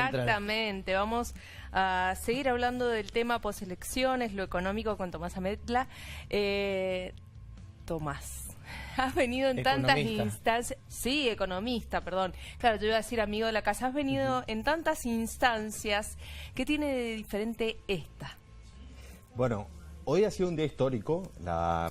Exactamente, vamos a seguir hablando del tema poselecciones, lo económico con Tomás Ametla. Tomás, has venido en tantas instancias... Sí, economista, perdón. Claro, yo iba a decir amigo de la casa. Has venido en tantas instancias. ¿Qué tiene de diferente esta? Bueno, hoy ha sido un día histórico.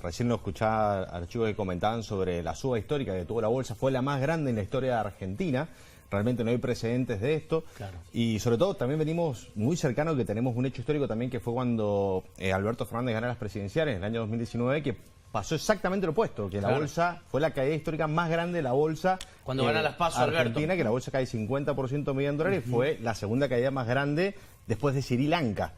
Recién lo escuchaba a los chicos que comentaban sobre la suba histórica que tuvo la bolsa. Fue la más grande en la historia de Argentina. Realmente no hay precedentes de esto. Claro. Y sobre todo también venimos muy cercanos, que tenemos un hecho histórico también, que fue cuando Alberto Fernández ganó las presidenciales en el año 2019, que pasó exactamente lo opuesto, que la bolsa fue la caída histórica más grande de la bolsa cuando gana las PASO, Argentina, Alberto. que la bolsa cae 50% media en dólares, fue la segunda caída más grande después de Sri Lanka.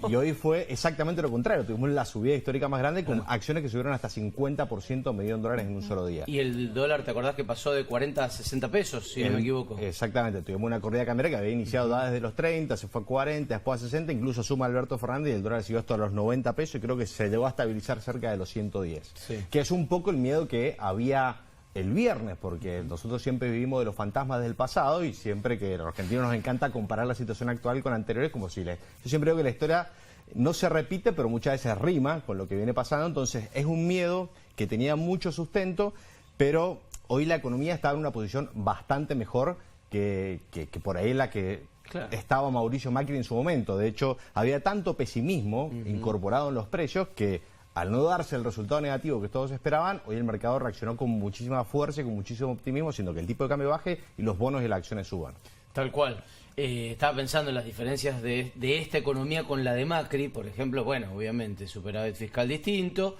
Y hoy fue exactamente lo contrario, tuvimos la subida histórica más grande con acciones que subieron hasta 50% medio en dólares en un solo día. Y el dólar, ¿te acordás que pasó de 40 a 60 pesos, si no me equivoco? Exactamente, tuvimos una corrida cambiaria que había iniciado desde los 30, se fue a 40, después a 60, incluso suma Alberto Fernández y el dólar siguió hasta los 90 pesos y creo que se llegó a estabilizar cerca de los 110. Sí. Que es un poco el miedo que había el viernes, porque nosotros siempre vivimos de los fantasmas del pasado y siempre que a los argentinos nos encanta comparar la situación actual con anteriores, como si yo siempre digo que la historia no se repite, pero muchas veces rima con lo que viene pasando, entonces es un miedo que tenía mucho sustento, pero hoy la economía está en una posición bastante mejor que por ahí la que estaba Mauricio Macri en su momento. De hecho, había tanto pesimismo incorporado en los precios que al no darse el resultado negativo que todos esperaban, hoy el mercado reaccionó con muchísima fuerza y con muchísimo optimismo, siendo que el tipo de cambio baje y los bonos y las acciones suban. Tal cual. Estaba pensando en las diferencias de esta economía con la de Macri, por ejemplo, bueno, obviamente, superávit fiscal distinto,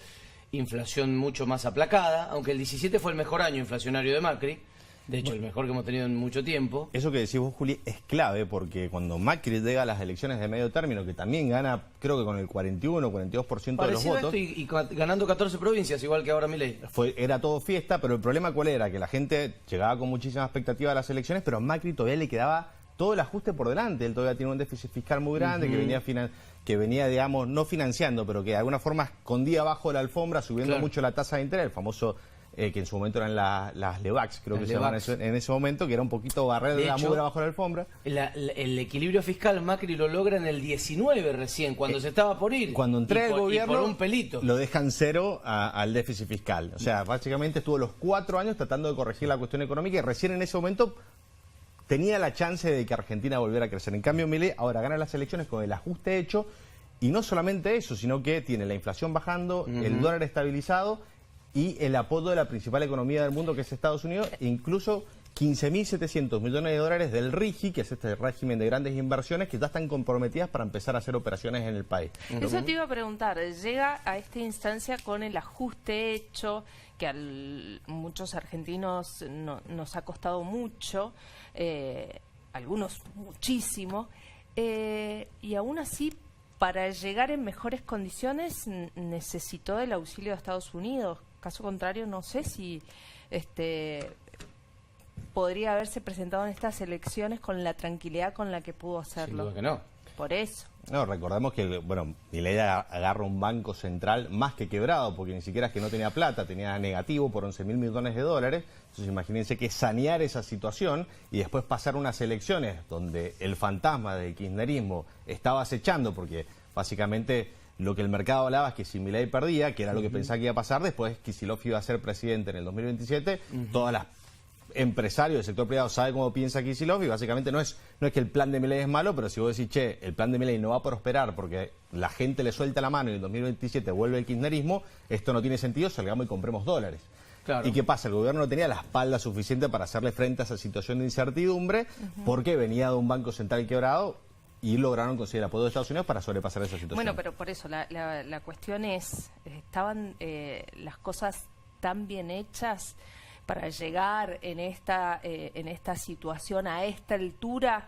inflación mucho más aplacada, aunque el 17 fue el mejor año inflacionario de Macri. De hecho, el mejor que hemos tenido en mucho tiempo. Eso que decís vos, Juli, es clave porque cuando Macri llega a las elecciones de medio término, que también gana, creo que con el 41 o 42% de los votos. Y ganando 14 provincias, igual que ahora Milei. Era todo fiesta, pero el problema ¿cuál era? Que la gente llegaba con muchísima expectativa a las elecciones, pero a Macri todavía le quedaba todo el ajuste por delante. Él todavía tiene un déficit fiscal muy grande que venía, digamos, no financiando, pero que de alguna forma escondía bajo la alfombra, subiendo mucho la tasa de interés, el famoso... que en su momento eran las Levax, creo que se llamaban en ese momento, que era un poquito barrer la mugre bajo la alfombra. El equilibrio fiscal Macri lo logra en el 19 recién, cuando se estaba por ir. Cuando entré al gobierno, por un pelito. Lo dejan cero al déficit fiscal. O sea, básicamente estuvo los 4 años tratando de corregir la cuestión económica y recién en ese momento tenía la chance de que Argentina volviera a crecer. En cambio, Milei ahora gana las elecciones con el ajuste hecho y no solamente eso, sino que tiene la inflación bajando, el dólar estabilizado y el apoyo de la principal economía del mundo, que es Estados Unidos, incluso 15.700 millones de dólares del RIGI, que es este régimen de grandes inversiones, que ya están comprometidas para empezar a hacer operaciones en el país. Eso te iba a preguntar, llega a esta instancia con el ajuste hecho, que a muchos argentinos nos ha costado mucho, algunos muchísimo, y aún así, para llegar en mejores condiciones, necesitó el auxilio de Estados Unidos. Caso contrario, no sé si podría haberse presentado en estas elecciones con la tranquilidad con la que pudo hacerlo. Sin duda que no. Por eso. No, recordemos que, Milei agarra un banco central más que quebrado, porque ni siquiera es que no tenía plata, tenía negativo por 11.000 millones de dólares. Entonces imagínense que sanear esa situación y después pasar unas elecciones donde el fantasma del kirchnerismo estaba acechando, porque básicamente lo que el mercado hablaba es que si Milei perdía, que era lo que pensaba que iba a pasar, después Kicillof iba a ser presidente en el 2027, todas las empresarios del sector privado saben cómo piensa Kicillof y básicamente no es que el plan de Milei es malo, pero si vos decís, che, el plan de Milei no va a prosperar porque la gente le suelta la mano y en el 2027 vuelve el kirchnerismo, esto no tiene sentido, salgamos y compremos dólares. Claro. ¿Y qué pasa? El gobierno no tenía la espalda suficiente para hacerle frente a esa situación de incertidumbre porque venía de un banco central quebrado y lograron conseguir el apoyo de Estados Unidos para sobrepasar esa situación. Bueno, pero por eso la cuestión es, ¿estaban las cosas tan bien hechas para llegar en esta situación a esta altura?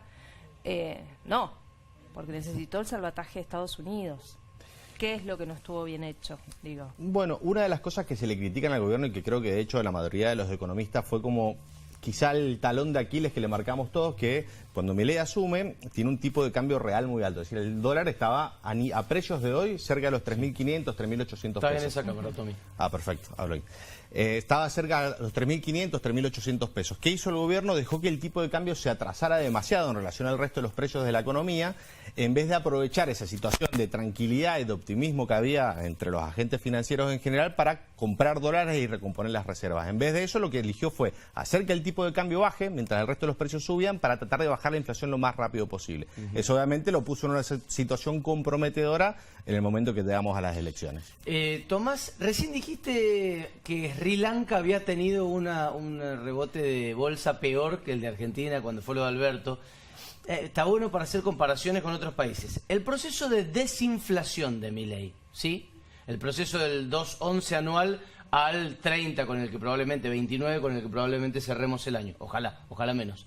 No, porque necesitó el salvataje de Estados Unidos. ¿Qué es lo que no estuvo bien hecho, digo? Bueno, una de las cosas que se le critican al gobierno y que creo que de hecho la mayoría de los economistas fue como quizá el talón de Aquiles que le marcamos todos, que cuando Milei asume, tiene un tipo de cambio real muy alto. Es decir, el dólar estaba a precios de hoy cerca de los 3.500, 3.800 pesos. Está en esa cámara, Tommy. Ah, perfecto, hablo ahí. Estaba cerca de los 3.500, 3.800 pesos. ¿Qué hizo el gobierno? Dejó que el tipo de cambio se atrasara demasiado en relación al resto de los precios de la economía, en vez de aprovechar esa situación de tranquilidad y de optimismo que había entre los agentes financieros en general para comprar dólares y recomponer las reservas. En vez de eso, lo que eligió fue hacer que el tipo de cambio baje mientras el resto de los precios subían para tratar de bajar la inflación lo más rápido posible. Eso obviamente lo puso en una situación comprometedora en el momento que llegamos a las elecciones. Tomás, recién dijiste que Sri Lanka había tenido un rebote de bolsa peor que el de Argentina cuando fue lo de Alberto. Está bueno para hacer comparaciones con otros países. El proceso de desinflación de Milei, ¿sí? El proceso del 2.11 anual al 30, con el que probablemente 29, con el que probablemente cerremos el año. Ojalá menos.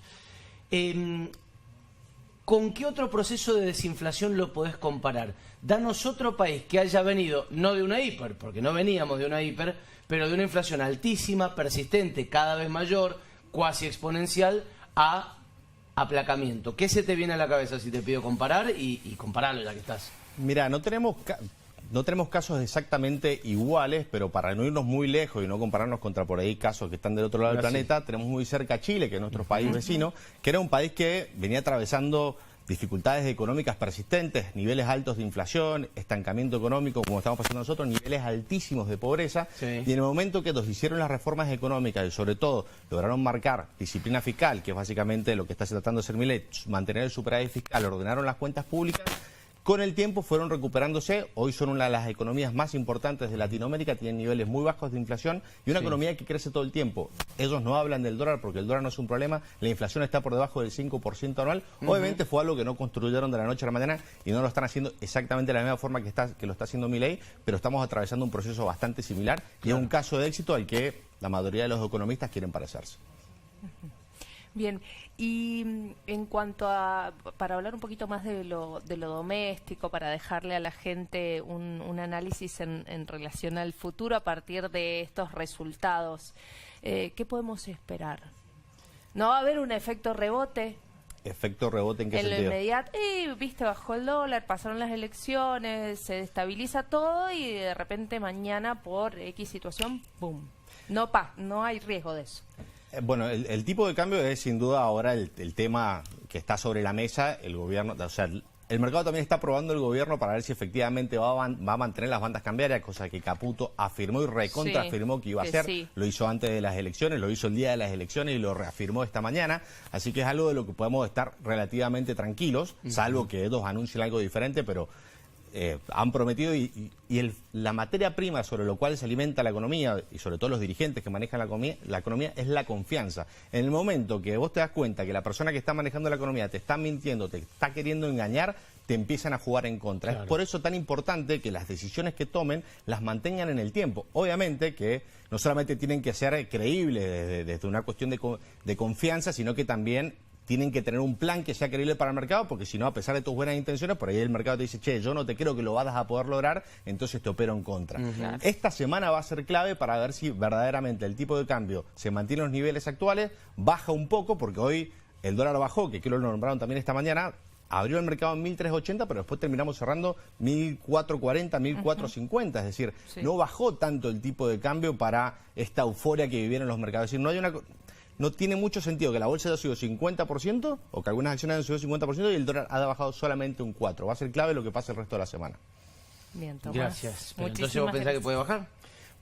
¿Con qué otro proceso de desinflación lo podés comparar? Danos otro país que haya venido, no de una hiper, porque no veníamos de una hiper, pero de una inflación altísima, persistente, cada vez mayor, cuasi exponencial, a aplacamiento. ¿Qué se te viene a la cabeza si te pido comparar y compararlo ya que estás? Mira, no tenemos casos exactamente iguales, pero para no irnos muy lejos y no compararnos contra por ahí casos que están del otro lado del planeta, tenemos muy cerca a Chile, que es nuestro país vecino, que era un país que venía atravesando dificultades económicas persistentes, niveles altos de inflación, estancamiento económico, como estamos pasando nosotros, niveles altísimos de pobreza, y en el momento que nos hicieron las reformas económicas y sobre todo lograron marcar disciplina fiscal, que es básicamente lo que está tratando de hacer Milei, mantener el superávit fiscal, ordenaron las cuentas públicas, con el tiempo fueron recuperándose, hoy son una de las economías más importantes de Latinoamérica, tienen niveles muy bajos de inflación y una economía que crece todo el tiempo. Ellos no hablan del dólar porque el dólar no es un problema, la inflación está por debajo del 5% anual. Obviamente fue algo que no construyeron de la noche a la mañana y no lo están haciendo exactamente de la misma forma que lo está haciendo Milei, pero estamos atravesando un proceso bastante similar y es un caso de éxito al que la mayoría de los economistas quieren parecerse. Bien, y en cuanto a, para hablar un poquito más de lo doméstico, para dejarle a la gente un análisis en relación al futuro a partir de estos resultados, ¿qué podemos esperar? ¿No va a haber un efecto rebote? ¿Efecto rebote en qué sentido? En lo inmediato, viste, bajó el dólar, pasaron las elecciones, se estabiliza todo y de repente mañana por X situación, ¡pum! No hay riesgo de eso. Bueno, el tipo de cambio es sin duda ahora el tema que está sobre la mesa. El gobierno, o sea, el mercado también está probando el gobierno para ver si efectivamente va a mantener las bandas cambiarias, cosa que Caputo afirmó y recontraafirmó que iba a hacer. Sí. Lo hizo antes de las elecciones, lo hizo el día de las elecciones y lo reafirmó esta mañana. Así que es algo de lo que podemos estar relativamente tranquilos, salvo que ellos anuncien algo diferente, pero han prometido y la materia prima sobre lo cual se alimenta la economía y sobre todo los dirigentes que manejan la economía es la confianza. En el momento que vos te das cuenta que la persona que está manejando la economía te está mintiendo, te está queriendo engañar, te empiezan a jugar en contra. Claro. Es por eso tan importante que las decisiones que tomen las mantengan en el tiempo. Obviamente que no solamente tienen que ser creíbles desde una cuestión de confianza, sino que también tienen que tener un plan que sea creíble para el mercado, porque si no, a pesar de tus buenas intenciones, por ahí el mercado te dice, che, yo no te creo que lo vas a poder lograr, entonces te opero en contra. Esta semana va a ser clave para ver si verdaderamente el tipo de cambio se mantiene en los niveles actuales, baja un poco, porque hoy el dólar bajó, que creo lo nombraron también esta mañana, abrió el mercado en 1.380, pero después terminamos cerrando 1.440, 1.450, es decir, no bajó tanto el tipo de cambio para esta euforia que vivieron los mercados. Es decir, no tiene mucho sentido que la bolsa haya subido 50% o que algunas acciones hayan subido 50% y el dólar haya bajado solamente un 4%. Va a ser clave lo que pase el resto de la semana. Bien, Tomás. Gracias. Pero entonces vos pensás que puede bajar.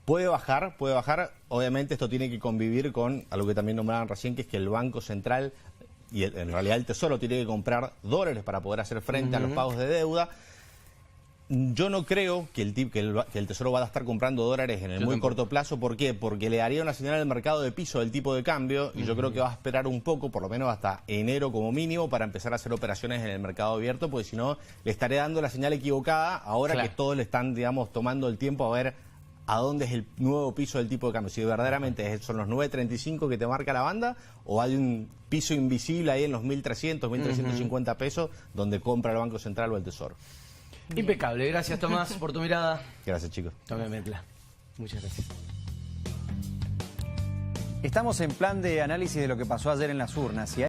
Puede bajar. Obviamente esto tiene que convivir con algo que también nombraban recién, que es que el Banco Central y en realidad el Tesoro tiene que comprar dólares para poder hacer frente a los pagos de deuda. Yo no creo que el Tesoro va a estar comprando dólares en el muy corto plazo. ¿Por qué? Porque le daría una señal al mercado de piso del tipo de cambio y yo creo que va a esperar un poco, por lo menos hasta enero como mínimo, para empezar a hacer operaciones en el mercado abierto, porque si no, le estaré dando la señal equivocada ahora que todos le están, digamos, tomando el tiempo a ver a dónde es el nuevo piso del tipo de cambio. Si verdaderamente son los 9.35 que te marca la banda o hay un piso invisible ahí en los 1.300, 1.350 pesos donde compra el Banco Central o el Tesoro. Impecable. Gracias, Tomás, por tu mirada. Gracias, chicos. Tomé Metla. Muchas gracias. Estamos en plan de análisis de lo que pasó ayer en las urnas.